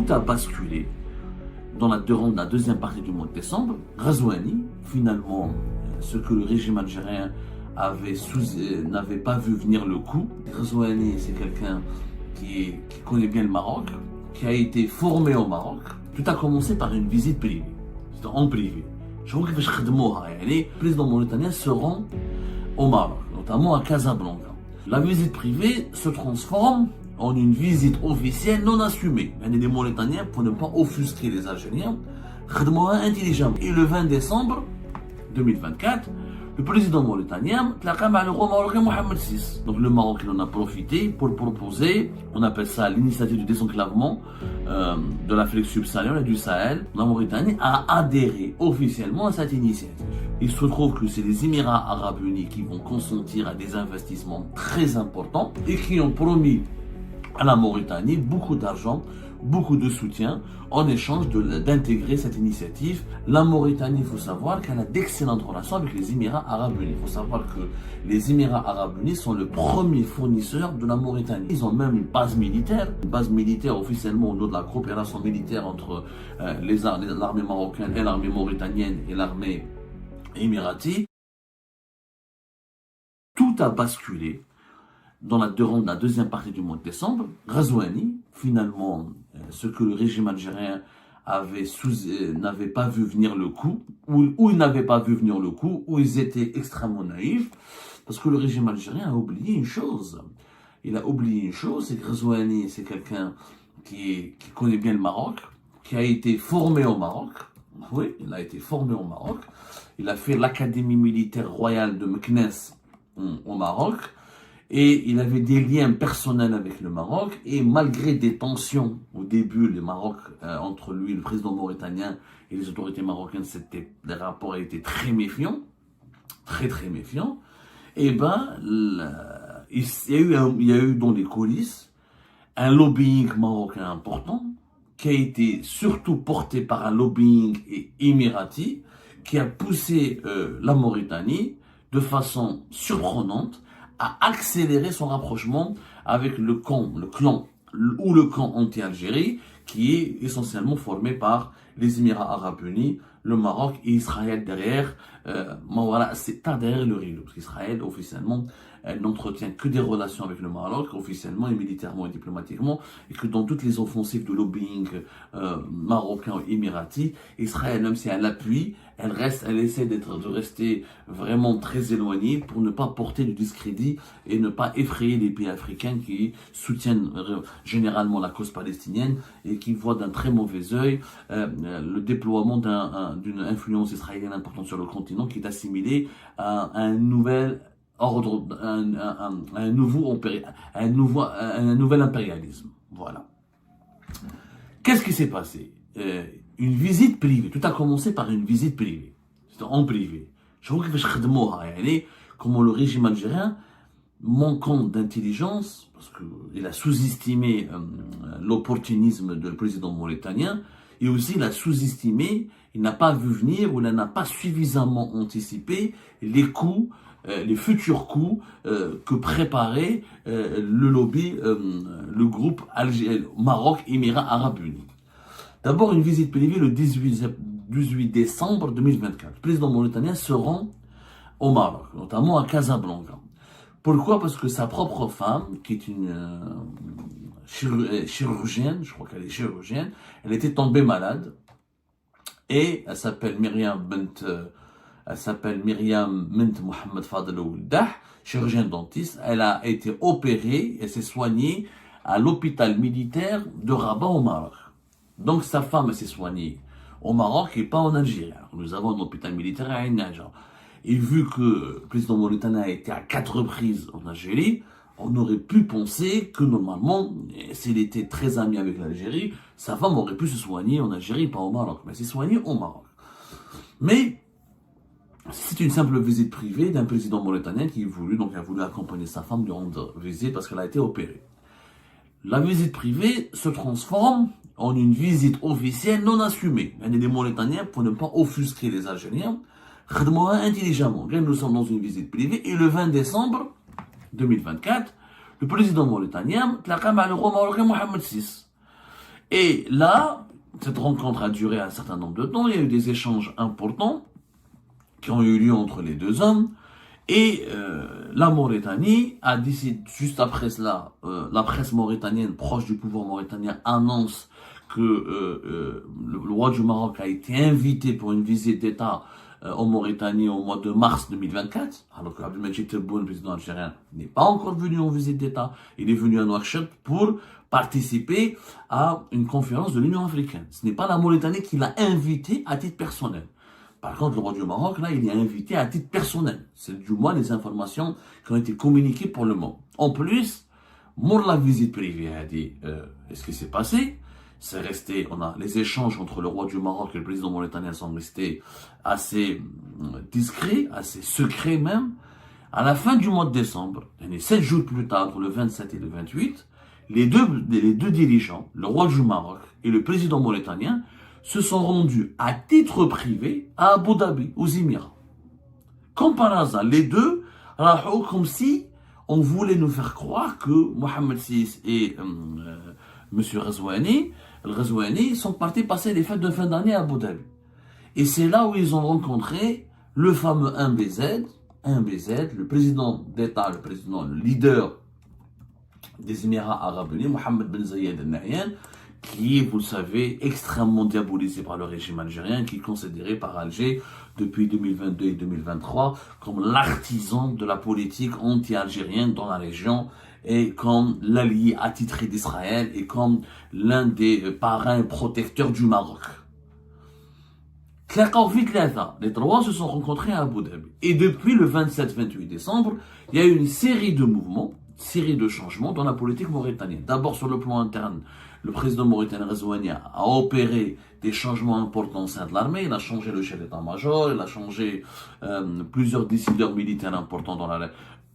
tout a basculé dans la deuxième partie du mois de décembre. Ghazouani, finalement, ce que le régime algérien n'avait pas vu venir le coup. Ghazouani, c'est quelqu'un qui connaît bien le Maroc, qui a été formé au Maroc. Tout a commencé par une visite privée, c'était en privé. Je vois que le président mauritanien se rend au Maroc, notamment à Casablanca. La visite privée se transforme en une visite officielle non assumée. Les Mauritaniens, pour ne pas offusquer les Algériens, intelligemment. Et le 20 décembre 2024, le président mauritanien le roi marocain Mohamed VI. Donc le Maroc il en a profité pour proposer, on appelle ça l'initiative du désenclavement de l'Afrique subsaharienne et du Sahel. La Mauritanie a adhéré officiellement à cette initiative. Il se trouve que c'est les Émirats Arabes Unis qui vont consentir à des investissements très importants et qui ont promis à la Mauritanie beaucoup d'argent, beaucoup de soutien en échange d'intégrer cette initiative. La Mauritanie, il faut savoir qu'elle a d'excellentes relations avec les Émirats Arabes Unis. Il faut savoir que les Émirats Arabes Unis sont le premier fournisseur de la Mauritanie. Ils ont même une base militaire officiellement au nom de la coopération militaire entre l'armée marocaine et l'armée mauritanienne et l'armée émiratie. Tout a basculé dans la deuxième partie du mois de décembre. Ghazouani, finalement, ce que le régime algérien n'avait pas vu venir le coup, ou ils n'avaient pas vu venir le coup, ou ils étaient extrêmement naïfs, parce que le régime algérien a oublié une chose. Il a oublié une chose, c'est que Ghazouani, c'est quelqu'un qui connaît bien le Maroc, qui a été formé au Maroc. Oui, il a été formé au Maroc. Il a fait l'académie militaire royale de Meknès au Maroc. Et il avait des liens personnels avec le Maroc. Et malgré des tensions au début, entre lui, le président mauritanien et les autorités marocaines, les rapports étaient très méfiants, très méfiants. Et il y a eu dans les coulisses un lobbying marocain important qui a été surtout porté par un lobbying émirati qui a poussé la Mauritanie de façon surprenante à accélérer son rapprochement avec le clan anti-Algérie, qui est essentiellement formé par les Émirats Arabes Unis, le Maroc et Israël derrière. C'est pas derrière le rideau, parce qu'Israël officiellement n'entretient que des relations avec le Maroc, officiellement et militairement et diplomatiquement, et que dans toutes les offensives de lobbying marocain et émirati, Israël, même si elle appuie, elle essaie de rester vraiment très éloignée pour ne pas porter du discrédit et ne pas effrayer les pays africains qui soutiennent généralement la cause palestinienne et qui voient d'un très mauvais œil le déploiement d'une influence israélienne importante sur le continent qui est assimilée à un nouvel ordre, un nouvel impérialisme. Voilà. Qu'est-ce qui s'est passé? Une visite privée. Tout a commencé par une visite privée. C'était en privé. Je vois comment le régime algérien, manquant d'intelligence, parce qu'il a sous-estimé l'opportunisme du président mauritanien, et aussi il a sous-estimé, il n'a pas vu venir ou il n'a pas suffisamment anticipé les coups, les futurs coups que préparait le lobby, le groupe Maroc Émirats Arabes Unis. D'abord, une visite privée le 18 décembre 2024. Le président mauritanien se rend au Maroc, notamment à Casablanca. Pourquoi? Parce que sa propre femme, qui est une chirurgienne, je crois qu'elle est chirurgienne, elle était tombée malade et elle s'appelle Myriam Bint Mohamed Fadel Ouldah, chirurgienne dentiste. Elle a été opérée et s'est soignée à l'hôpital militaire de Rabat au Maroc. Donc sa femme s'est soignée au Maroc et pas en Algérie. Alors, nous avons un hôpital militaire à Ain Nadja. Et vu que le président mauritanien a été à 4 reprises en Algérie, on aurait pu penser que normalement, s'il était très ami avec l'Algérie, sa femme aurait pu se soigner en Algérie, pas au Maroc. Mais elle s'est soignée au Maroc. Mais c'est une simple visite privée d'un président mauritanien qui a voulu accompagner sa femme durant la visite parce qu'elle a été opérée. La visite privée se transforme en une visite officielle non assumée. Les Mauritaniens, pour ne pas offusquer les Algériens, intelligemment. Nous sommes dans une visite privée et le 20 décembre 2024, le président mauritanien le roi marocain Mohamed VI. Et là, cette rencontre a duré un certain nombre de temps, il y a eu des échanges importants qui ont eu lieu entre les deux hommes, et la Mauritanie a décidé, juste après cela, la presse mauritanienne proche du pouvoir mauritanien annonce que le roi du Maroc a été invité pour une visite d'État en Mauritanie au mois de mars 2024, alors qu'Abdelmadjid Tebboune, le président algérien, n'est pas encore venu en visite d'État. Il est venu à Nouakchott pour participer à une conférence de l'Union africaine. Ce n'est pas la Mauritanie qui l'a invité à titre personnel. Par contre, le roi du Maroc, là, il est invité à titre personnel. C'est du moins les informations qui ont été communiquées pour le moment. En plus, pour la visite privée, a dit, ce qui s'est passé, c'est resté, on a les échanges entre le roi du Maroc et le président mauritanien sont restés assez discrets, assez secrets même. À la fin du mois de décembre, 7 jours plus tard, entre le 27 et le 28, les deux dirigeants, le roi du Maroc et le président mauritanien, se sont rendus à titre privé à Abu Dhabi, aux Émirats. Comme par hasard, les deux, comme si on voulait nous faire croire que Mohamed VI et M. Ghazouani sont partis passer les fêtes de fin d'année à Abu Dhabi. Et c'est là où ils ont rencontré le fameux 1BZ, le président d'État, le leader des Émirats Arabes Unis, Mohamed Ben Zayed Al Nahyan, qui est, vous le savez, extrêmement diabolisé par le régime algérien, qui est considéré par Alger depuis 2022 et 2023 comme l'artisan de la politique anti-algérienne dans la région et comme l'allié attitré d'Israël et comme l'un des parrains protecteurs du Maroc. Les trois se sont rencontrés à Abu Dhabi. Et depuis le 27-28 décembre, il y a eu une série de mouvements, série de changements dans la politique mauritanienne. D'abord sur le plan interne, le président mauritanien Ghazouani a opéré des changements importants au sein de l'armée. Il a changé le chef d'état-major, il a changé plusieurs décideurs militaires importants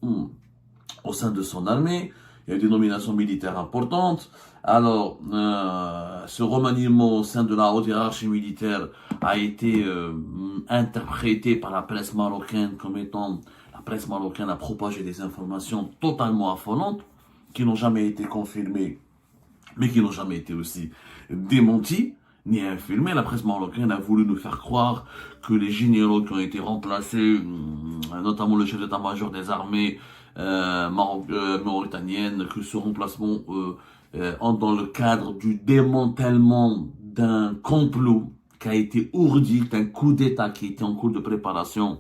au sein de son armée. Il y a eu des nominations militaires importantes. Alors, ce remaniement au sein de la haute hiérarchie militaire a été interprété par la presse marocaine comme étant... La presse marocaine a propagé des informations totalement affolantes qui n'ont jamais été confirmées, mais qui n'ont jamais été aussi démenties ni infirmées. La presse marocaine a voulu nous faire croire que les généraux qui ont été remplacés, notamment le chef d'état-major des armées mauritaniennes, que ce remplacement entre dans le cadre du démantèlement d'un complot qui a été ourdi, d'un coup d'État qui était en cours de préparation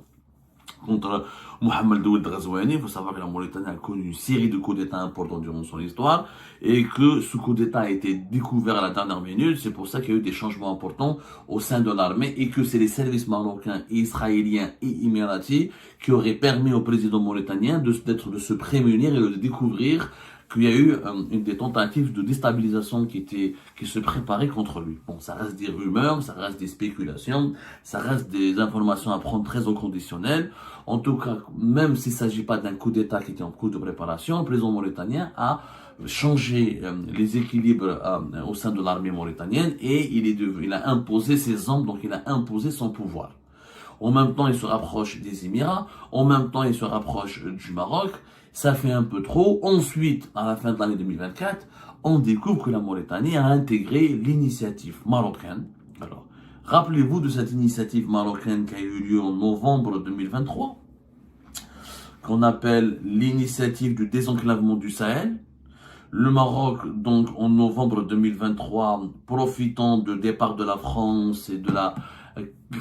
contre Mohamed Ghazouani. Il faut savoir que la Mauritanie a connu une série de coups d'État importants durant son histoire et que ce coup d'État a été découvert à la dernière minute. C'est pour ça qu'il y a eu des changements importants au sein de l'armée et que c'est les services marocains, israéliens et émiratis qui auraient permis au président mauritanien de se prémunir et de découvrir qu'il y a eu des tentatives de déstabilisation qui se préparaient contre lui. Bon, ça reste des rumeurs, ça reste des spéculations, ça reste des informations à prendre très au conditionnel. En tout cas, même s'il ne s'agit pas d'un coup d'État qui était en cours de préparation, le président mauritanien a changé les équilibres au sein de l'armée mauritanienne et il a imposé ses hommes, donc il a imposé son pouvoir. En même temps, il se rapproche des Émirats, en même temps, il se rapproche du Maroc. Ça fait un peu trop. Ensuite, à la fin de l'année 2024, on découvre que la Mauritanie a intégré l'initiative marocaine. Alors, rappelez-vous de cette initiative marocaine qui a eu lieu en novembre 2023, qu'on appelle l'initiative du désenclavement du Sahel. Le Maroc, donc, en novembre 2023, profitant du départ de la France et de la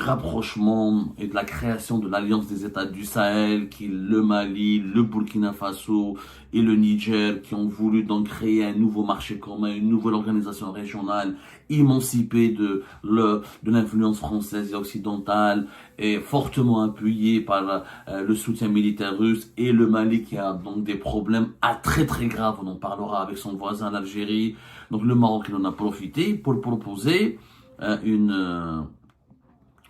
rapprochement et de la création de l'Alliance des États du Sahel, qui est le Mali, le Burkina Faso et le Niger, qui ont voulu donc créer un nouveau marché commun, une nouvelle organisation régionale, émancipée de l'influence française et occidentale, et fortement appuyée par le soutien militaire russe, et le Mali qui a donc des problèmes très très graves, on en parlera avec son voisin l'Algérie. Donc le Maroc, il en a profité pour proposer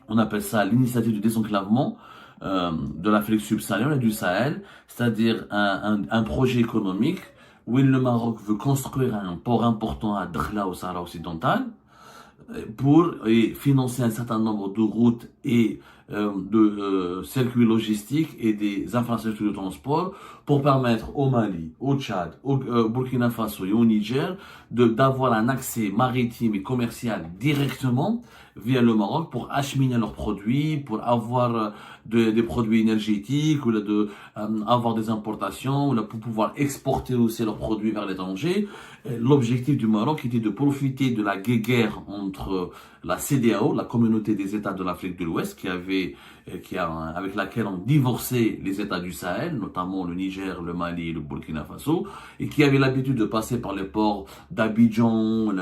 on appelle ça l'initiative du désenclavement de l'Afrique subsaharienne et du Sahel, c'est-à-dire un projet économique où le Maroc veut construire un port important à Dakhla au Sahara occidental pour financer un certain nombre de routes et de circuits logistiques et des infrastructures de transport pour permettre au Mali, au Tchad, au Burkina Faso et au Niger d'avoir un accès maritime et commercial directement via le Maroc pour acheminer leurs produits, pour avoir des produits énergétiques, ou avoir des importations, ou pour pouvoir exporter aussi leurs produits vers l'étranger. L'objectif du Maroc était de profiter de la guerre entre la CEDEAO, la communauté des États de l'Afrique de l'Ouest, avec laquelle ont divorcé les États du Sahel, notamment le Niger, le Mali et le Burkina Faso, et qui avait l'habitude de passer par les ports d'Abidjan,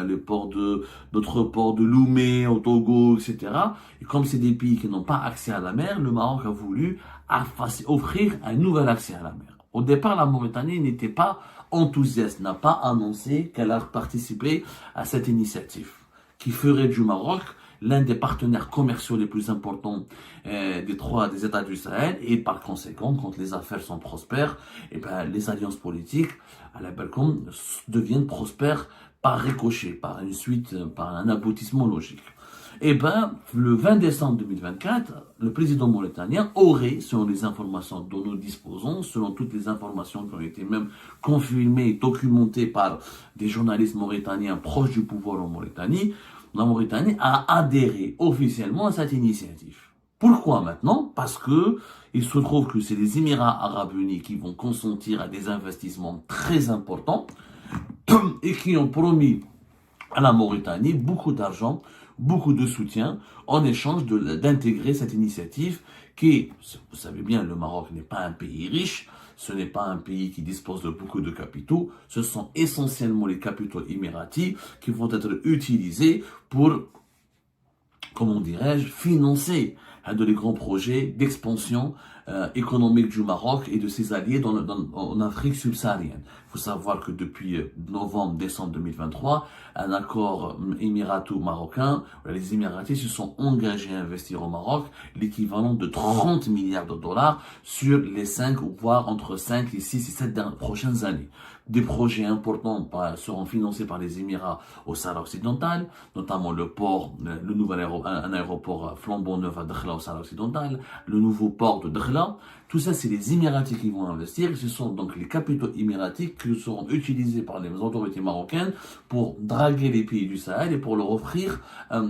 d'autres ports de Lomé, au Togo, etc. Et comme c'est des pays qui n'ont pas accès à la mer, le Maroc a voulu offrir un nouvel accès à la mer. Au départ, la Mauritanie n'était pas enthousiaste, n'a pas annoncé qu'elle a participé à cette initiative, qui ferait du Maroc l'un des partenaires commerciaux les plus importants des États du Sahel, et par conséquent, quand les affaires sont prospères, et ben, les alliances politiques à la Balkan deviennent prospères par ricochet, par une suite, par un aboutissement logique. Et ben, le 20 décembre 2024, le président mauritanien aurait, selon les informations dont nous disposons, selon toutes les informations qui ont été même confirmées et documentées par des journalistes mauritaniens proches du pouvoir en Mauritanie, la Mauritanie a adhéré officiellement à cette initiative. Pourquoi maintenant? Parce que il se trouve que c'est les Émirats Arabes Unis qui vont consentir à des investissements très importants et qui ont promis à la Mauritanie beaucoup d'argent, beaucoup de soutien en échange d'intégrer cette initiative qui, vous savez bien, le Maroc n'est pas un pays riche, ce n'est pas un pays qui dispose de beaucoup de capitaux, ce sont essentiellement les capitaux émiratis qui vont être utilisés pour, comment dirais-je, financer de les grands projets d'expansion économique du Maroc et de ses alliés en Afrique subsaharienne. Il faut savoir que depuis novembre-décembre 2023, un accord émirato-marocain, les Émiratis se sont engagés à investir au Maroc l'équivalent de 30 milliards de dollars sur les 5, voire entre 5 et 6 et 7 prochaines années. Des projets importants seront financés par les Émirats au Sahara occidental, notamment le port, un aéroport flambant neuf à Dakhla au Sahara occidental, le nouveau port de Dakhla. Tout ça, c'est les Émiratis qui vont investir. Ce sont donc les capitaux émiratis qui seront utilisés par les autorités marocaines pour draguer les pays du Sahel et pour leur offrir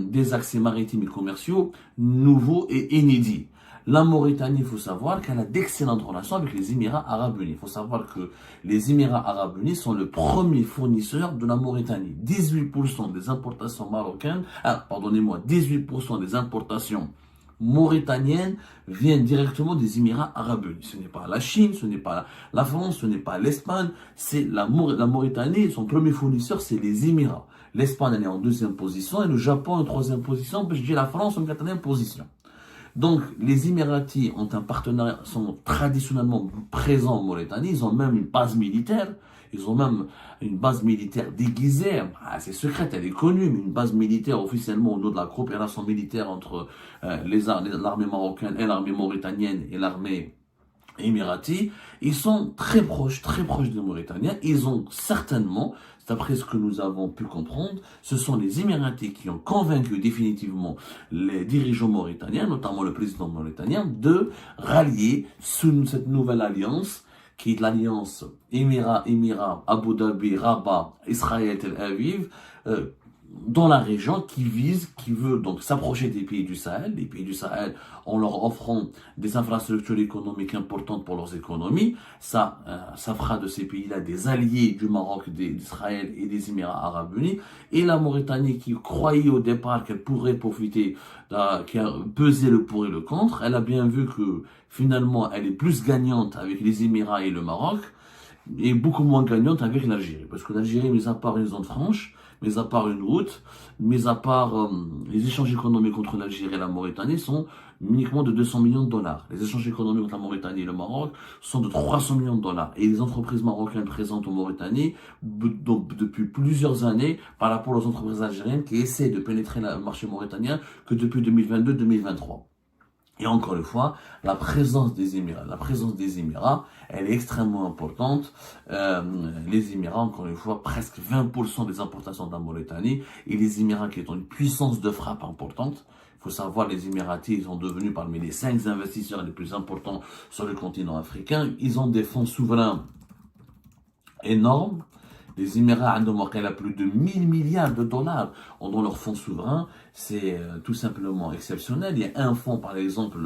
des accès maritimes et commerciaux nouveaux et inédits. La Mauritanie, il faut savoir qu'elle a d'excellentes relations avec les Émirats Arabes Unis. Il faut savoir que les Émirats Arabes Unis sont le premier fournisseur de la Mauritanie. 18% des importations marocaines, 18% des importations mauritaniennes viennent directement des Émirats Arabes Unis. Ce n'est pas la Chine, ce n'est pas la France, ce n'est pas l'Espagne, c'est la Mauritanie, son premier fournisseur, c'est les Émirats. L'Espagne, elle est en deuxième position et le Japon en troisième position, puis je dis la France en quatrième position. Donc, les Émiratis ont un partenariat, sont traditionnellement présents en Mauritanie. Ils ont même une base militaire. Ils ont même une base militaire déguisée. C'est secrète, elle est connue, mais une base militaire officiellement au nom de la coopération militaire entre l'armée marocaine et l'armée mauritanienne et l'armée émiratie. Ils sont très proches des Mauritaniens. Ils ont certainement, d'après ce que nous avons pu comprendre, ce sont les Émiratis qui ont convaincu définitivement les dirigeants mauritaniens, notamment le président mauritanien, de rallier sous cette nouvelle alliance, qui est l'alliance Émirat, Abu Dhabi, Rabat, Israël, Tel Aviv, dans la région qui veut donc s'approcher des pays du Sahel, les pays du Sahel en leur offrant des infrastructures économiques importantes pour leurs économies. Ça fera de ces pays-là des alliés du Maroc, d'Israël et des Émirats Arabes Unis. Et la Mauritanie qui croyait au départ qu'elle pourrait profiter, qui a pesé le pour et le contre, elle a bien vu que finalement elle est plus gagnante avec les Émirats et le Maroc, et beaucoup moins gagnante avec l'Algérie. Parce que l'Algérie, mis à part une zone franche, mis à part une route, mis à part les échanges économiques entre l'Algérie et la Mauritanie sont uniquement de 200 millions de dollars. Les échanges économiques entre la Mauritanie et le Maroc sont de 300 millions de dollars. Et les entreprises marocaines présentes en Mauritanie, donc depuis plusieurs années, par rapport aux entreprises algériennes qui essaient de pénétrer le marché mauritanien que depuis 2022-2023. Et encore une fois, la présence des Émirats, elle est extrêmement importante. Les Émirats, encore une fois, presque 20% des importations de la Mauritanie, et les Émirats qui ont une puissance de frappe importante. Il faut savoir, les Émiratis, ils sont devenus parmi les 5 investisseurs les plus importants sur le continent africain. Ils ont des fonds souverains énormes. Les Émirats ont plus de 1000 milliards de dollars dans leurs fonds souverains. C'est tout simplement exceptionnel. Il y a un fonds, par exemple,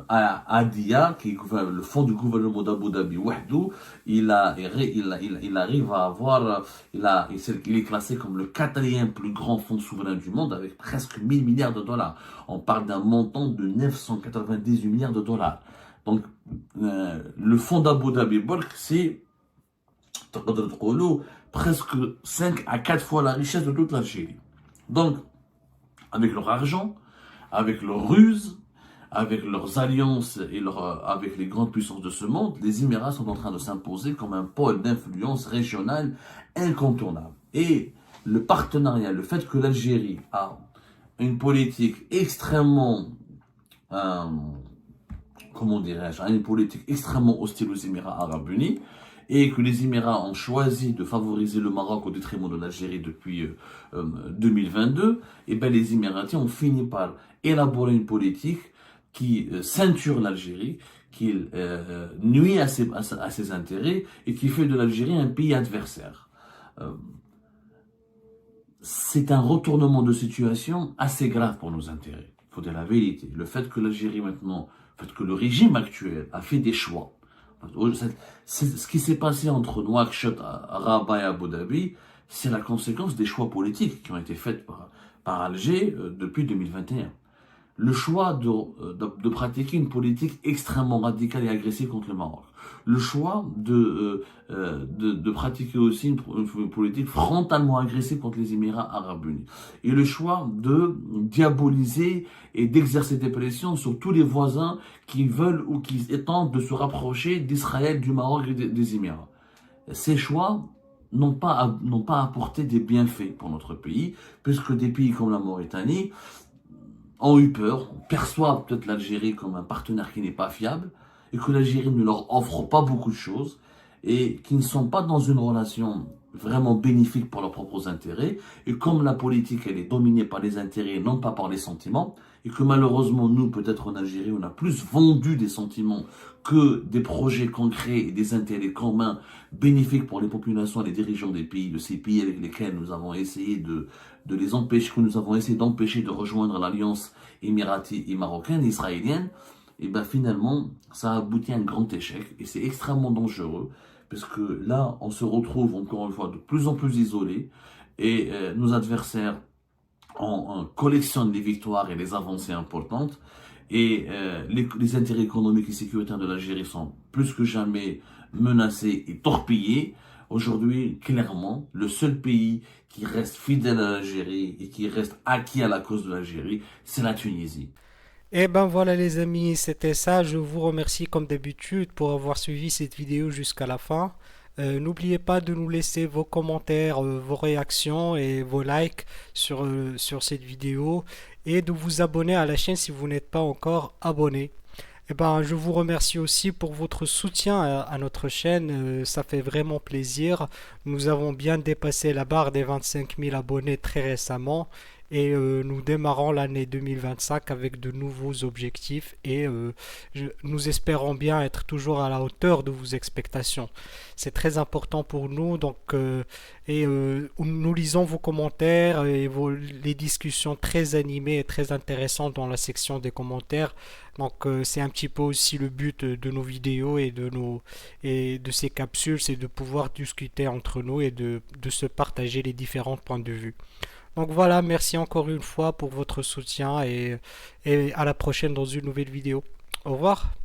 ADIA, qui est le fonds du gouvernement d'Abu Dhabi, Wahdou. Il arrive à avoir, il est classé comme le 4e plus grand fonds souverain du monde avec presque 1000 milliards de dollars. On parle d'un montant de 998 milliards de dollars. Donc, le fonds d'Abu Dhabi, c'est presque 5 à 4 fois la richesse de toute l'Algérie. Donc, avec leur argent, avec leurs ruses, avec leurs alliances et avec les grandes puissances de ce monde, les Émirats sont en train de s'imposer comme un pôle d'influence régionale incontournable. Et le partenariat, le fait que l'Algérie a une politique extrêmement, une politique extrêmement hostile aux Émirats arabes unis, et que les Émirats ont choisi de favoriser le Maroc au détriment de l'Algérie depuis 2022, et bien les Émiratis ont fini par élaborer une politique qui ceinture l'Algérie, qui nuit à ses intérêts et qui fait de l'Algérie un pays adversaire. C'est un retournement de situation assez grave pour nos intérêts. Il faut dire la vérité. Le fait que l'Algérie maintenant, le fait que le régime actuel a fait des choix. Ce qui s'est passé entre Nouakchott, Rabat et Abu Dhabi, c'est la conséquence des choix politiques qui ont été faits par Alger depuis 2021. Le choix de pratiquer une politique extrêmement radicale et agressive contre le Maroc. Le choix de pratiquer aussi une politique frontalement agressive contre les Émirats arabes unis. Et le choix de diaboliser et d'exercer des pressions sur tous les voisins qui veulent ou qui tentent de se rapprocher d'Israël, du Maroc et des Émirats. Ces choix n'ont pas apporté des bienfaits pour notre pays, puisque des pays comme la Mauritanie ont eu peur, perçoivent peut-être l'Algérie comme un partenaire qui n'est pas fiable, et que l'Algérie ne leur offre pas beaucoup de choses, et qui ne sont pas dans une relation vraiment bénéfique pour leurs propres intérêts, et comme la politique elle est dominée par les intérêts et non pas par les sentiments, et que malheureusement nous, peut-être en Algérie, on a plus vendu des sentiments que des projets concrets et des intérêts communs bénéfiques pour les populations et les dirigeants des pays, de ces pays avec lesquels nous avons essayé de les empêcher, que nous avons essayé d'empêcher de rejoindre l'alliance émiratie et marocaine, israélienne, et bien finalement, ça a abouti à un grand échec, et c'est extrêmement dangereux, parce que là, on se retrouve encore une fois de plus en plus isolés, et nos adversaires collectionnent les victoires et les avancées importantes, et les intérêts économiques et sécuritaires de l'Algérie sont plus que jamais menacés et torpillés. Aujourd'hui, clairement, le seul pays qui reste fidèle à l'Algérie et qui reste acquis à la cause de l'Algérie, c'est la Tunisie. Et ben voilà les amis, c'était ça. Je vous remercie comme d'habitude pour avoir suivi cette vidéo jusqu'à la fin. N'oubliez pas de nous laisser vos commentaires, vos réactions et vos likes sur cette vidéo et de vous abonner à la chaîne si vous n'êtes pas encore abonné. Et ben, je vous remercie aussi pour votre soutien à notre chaîne, ça fait vraiment plaisir. Nous avons bien dépassé la barre des 25 000 abonnés très récemment et nous démarrons l'année 2025 avec de nouveaux objectifs et nous espérons bien être toujours à la hauteur de vos expectations. C'est très important pour nous, donc nous lisons vos commentaires et les discussions très animées et très intéressantes dans la section des commentaires. Donc c'est un petit peu aussi le but de nos vidéos et de ces capsules, c'est de pouvoir discuter entre nous et de se partager les différents points de vue. Donc voilà, merci encore une fois pour votre soutien et à la prochaine dans une nouvelle vidéo. Au revoir.